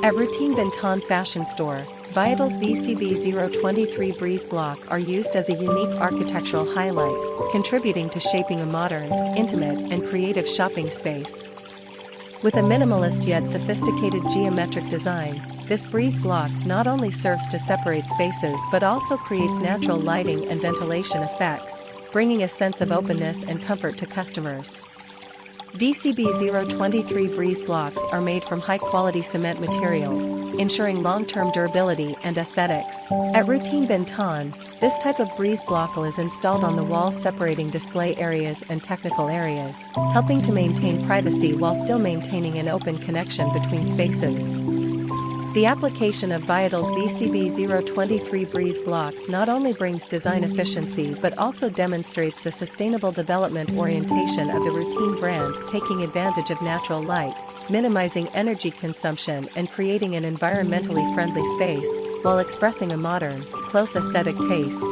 At Routine Benton Fashion Store, Viettiles VCB023 Breeze Block are used as a unique architectural highlight, contributing to shaping a modern, intimate, and creative shopping space. With a minimalist yet sophisticated geometric design, this breeze block not only serves to separate spaces but also creates natural lighting and ventilation effects, bringing a sense of openness and comfort to customers. VCB023 breeze blocks are made from high-quality cement materials, ensuring long-term durability and aesthetics. At Routine Benton, this type of breeze block is installed on the walls separating display areas and technical areas, helping to maintain privacy while still maintaining an open connection between spaces. The application of Viettiles VCB023 breeze block not only brings design efficiency but also demonstrates the sustainable development orientation of the Routine brand, taking advantage of natural light, minimizing energy consumption and creating an environmentally friendly space, while expressing a modern, close aesthetic taste.